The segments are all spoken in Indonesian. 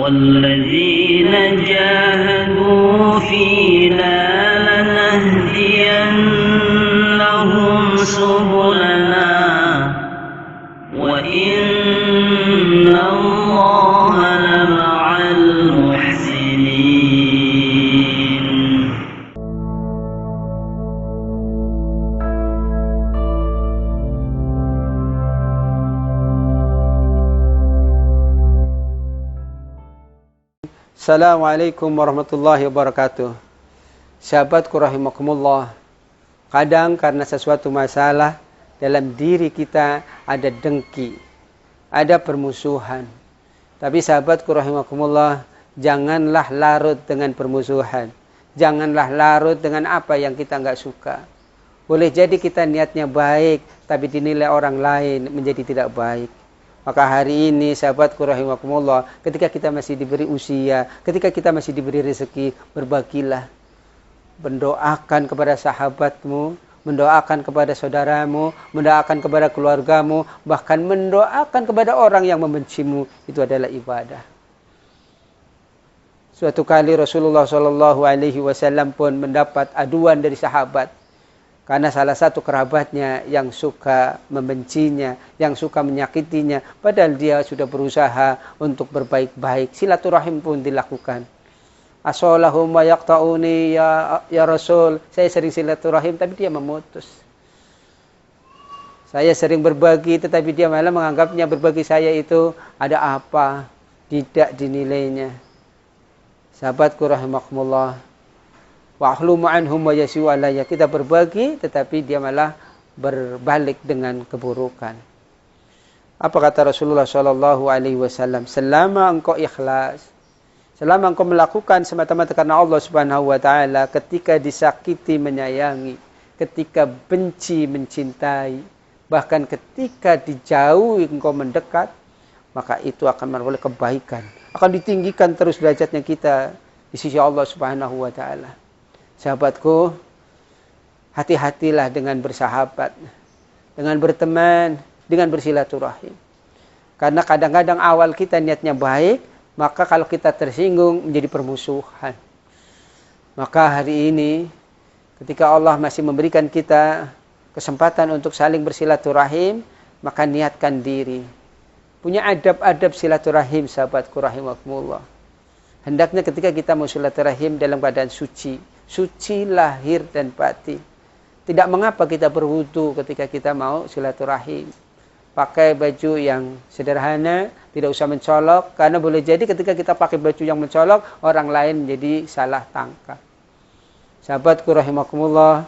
والذين جاهدوا فينا لنهدينهم سبلنا وإن الله لمع المحسنين. Assalamualaikum warahmatullahi wabarakatuh. Sahabatku rahimakumullah, kadang karena sesuatu masalah dalam diri kita ada dengki, ada permusuhan. Tapi sahabatku rahimakumullah, janganlah larut dengan permusuhan. Janganlah larut dengan apa yang kita nggak suka. Boleh jadi kita niatnya baik, tapi dinilai orang lain menjadi tidak baik. Maka hari ini sahabatku rahimakumullah, ketika kita masih diberi usia, ketika kita masih diberi rezeki, berbagilah. Mendoakan kepada sahabatmu, mendoakan kepada saudaramu, mendoakan kepada keluargamu, bahkan mendoakan kepada orang yang membencimu, itu adalah ibadah. Suatu kali Rasulullah SAW pun mendapat aduan dari sahabat. Karena salah satu kerabatnya yang suka membencinya, yang suka menyakitinya. Padahal dia sudah berusaha untuk berbaik-baik. Silaturahim pun dilakukan. Asolahum wa yaqta'uni ya Rasul. Saya sering silaturahim tapi dia memutus. Saya sering berbagi tetapi dia malah menganggapnya berbagi saya itu ada apa. Tidak dinilainya. Sahabatku rahimakumullah. Wa ahlumu anhum wa yasiu alayya. Kita berbagi tetapi dia malah berbalik dengan keburukan. Apa kata Rasulullah SAW? Selama engkau ikhlas, selama engkau melakukan semata-mata karena Allah Subhanahu wa taala, ketika disakiti menyayangi, ketika benci mencintai, bahkan ketika dijauhi engkau mendekat, maka itu akan memperoleh kebaikan. Akan ditinggikan terus derajatnya kita di sisi Allah Subhanahu wa taala. Sahabatku, hati-hatilah dengan bersahabat, dengan berteman, dengan bersilaturahim. Karena kadang-kadang awal kita niatnya baik, maka kalau kita tersinggung menjadi permusuhan. Maka hari ini, ketika Allah masih memberikan kita kesempatan untuk saling bersilaturahim, maka niatkan diri. Punya adab-adab silaturahim, sahabatku rahimakumullah. Hendaknya ketika kita mau silaturahim dalam keadaan suci. Suci lahir dan batin. Tidak mengapa kita berwudu ketika kita mau silaturahim. Pakai baju yang sederhana, tidak usah mencolok. Karena boleh jadi ketika kita pakai baju yang mencolok, orang lain menjadi salah tangkap. Sahabatku rahimakumullah,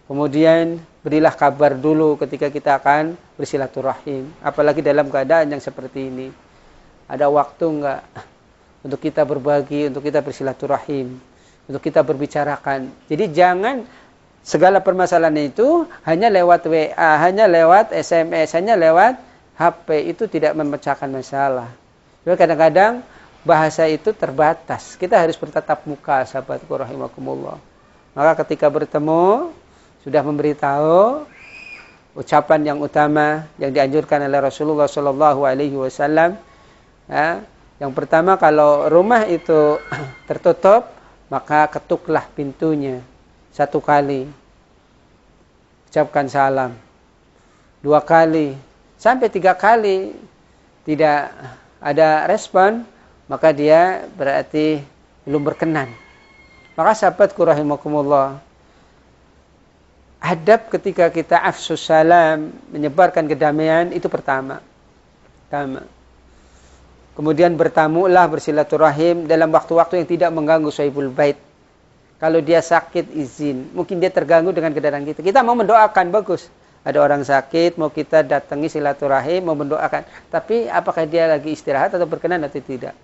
kemudian berilah kabar dulu ketika kita akan bersilaturahim. Apalagi dalam keadaan yang seperti ini. Ada waktu enggak untuk kita berbagi, untuk kita bersilaturahim, untuk kita berbicarakan. Jadi jangan segala permasalahan itu hanya lewat WA, hanya lewat SMS, hanya lewat HP. Itu tidak memecahkan masalah. Jadi kadang-kadang bahasa itu terbatas. Kita harus bertatap muka, sahabatku rahimakumullah. Maka ketika bertemu, sudah memberitahu ucapan yang utama yang dianjurkan oleh Rasulullah SAW. Ya, yang pertama, kalau rumah itu tertutup, maka ketuklah pintunya 1 kali. Ucapkan salam 2 kali. Sampai 3 kali tidak ada respon, maka dia berarti belum berkenan. Maka sahabatku rahimakumullah, adab ketika kita afsus salam, menyebarkan kedamaian, itu pertama. Kemudian bertamulah, bersilaturahim dalam waktu-waktu yang tidak mengganggu sahibul bait. Kalau dia sakit, izin. Mungkin dia terganggu dengan kedatangan kita. Kita mau mendoakan, bagus. Ada orang sakit, mau kita datangi silaturahim, mau mendoakan. Tapi apakah dia lagi istirahat atau berkenan atau tidak?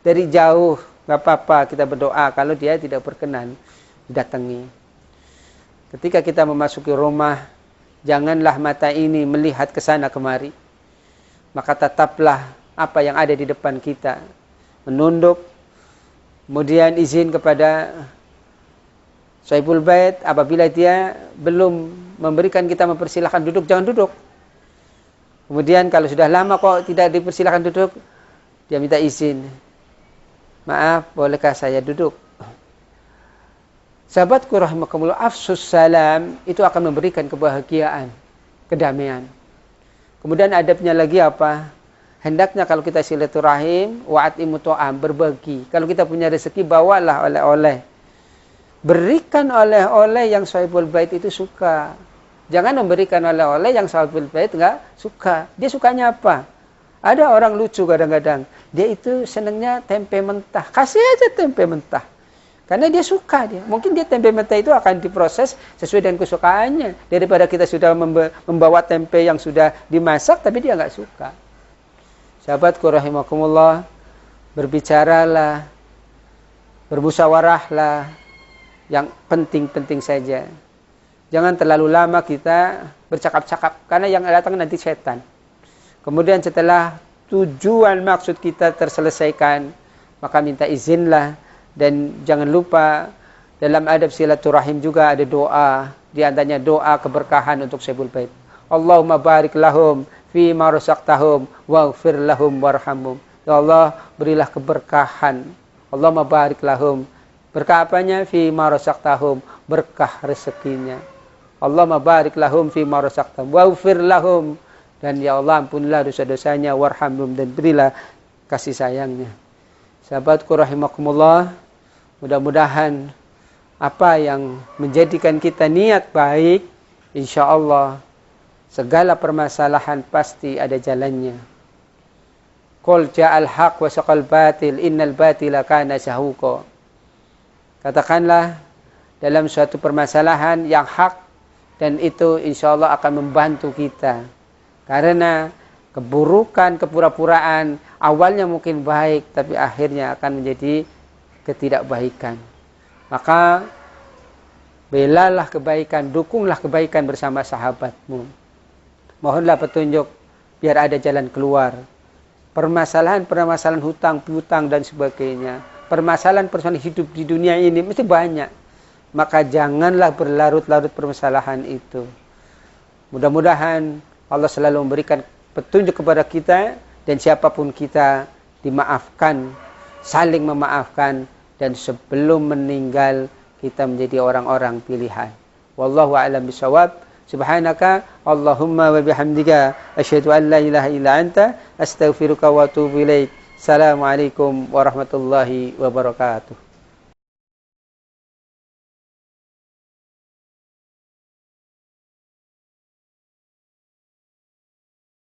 Dari jauh, nggak apa-apa kita berdoa. Kalau dia tidak berkenan, datangi. Ketika kita memasuki rumah, janganlah mata ini melihat ke sana kemari. Maka tetaplah apa yang ada di depan kita. Menunduk. Kemudian izin kepada sahibul bait, apabila dia belum memberikan kita mempersilahkan duduk, jangan duduk. Kemudian kalau sudah lama kok tidak dipersilahkan duduk, dia minta izin. Maaf, bolehkah saya duduk? Sahabatku rahimakumullah, afsus salam itu akan memberikan kebahagiaan, kedamaian. Kemudian adabnya lagi apa? Hendaknya kalau kita silaturahim, wa'atimu to'am, berbagi. Kalau kita punya rezeki, bawalah oleh-oleh. Berikan oleh-oleh yang sahibul bait itu suka. Jangan memberikan oleh-oleh yang sahibul bait enggak suka. Dia sukanya apa? Ada orang lucu kadang-kadang. Dia itu senangnya tempe mentah. Kasih aja tempe mentah. Karena dia suka dia. Mungkin dia tempe mentah itu akan diproses sesuai dengan kesukaannya. Daripada kita sudah membawa tempe yang sudah dimasak, tapi dia nggak suka. Sahabatku rahimakumullah, berbicaralah, bermusyawarahlah, yang penting-penting saja. Jangan terlalu lama kita bercakap-cakap, karena yang datang nanti setan. Kemudian setelah tujuan maksud kita terselesaikan, maka minta izinlah. Dan jangan lupa dalam adab silaturahim juga ada doa. Di antaranya doa keberkahan untuk sahibul bait. Allahumma barik lahum fi ma razaqtahum waghfir lahum warhamhum. Ya Allah, berilah keberkahan. Allahumma barik lahum. Berkah apanya? Fi ma razaqtahum, berkah rezekinya. Allahumma barik lahum fi ma razaqtahum waghfir lahum. Dan ya Allah, ampunilah dosa-dosanya, warhamhum, dan berilah kasih sayangnya. Sahabatku rahimakumullah, mudah-mudahan apa yang menjadikan kita niat baik, insya Allah segala permasalahan pasti ada jalannya. Qul ja'al haq wa saqal batil innal batila kana zahuqa. Katakanlah dalam suatu permasalahan yang hak, dan itu insya Allah akan membantu kita. Karena keburukan, kepura-puraan awalnya mungkin baik, tapi akhirnya akan menjadi ketidakbaikan. Maka belalah kebaikan, dukunglah kebaikan bersama sahabatmu. Mohonlah petunjuk biar ada jalan keluar. Permasalahan hutang, piutang dan sebagainya. Permasalahan hidup di dunia ini mesti banyak. Maka janganlah berlarut-larut permasalahan itu. Mudah-mudahan Allah selalu memberikan petunjuk kepada kita, dan siapapun kita dimaafkan, saling memaafkan, dan sebelum meninggal kita menjadi orang-orang pilihan. Wallahu a'lam bishawab. Subhanaka Allahumma wa bihamdika asyhadu an la ilaha illa anta astaghfiruka wa atubu ilaik. Assalamualaikum warahmatullahi wabarakatuh.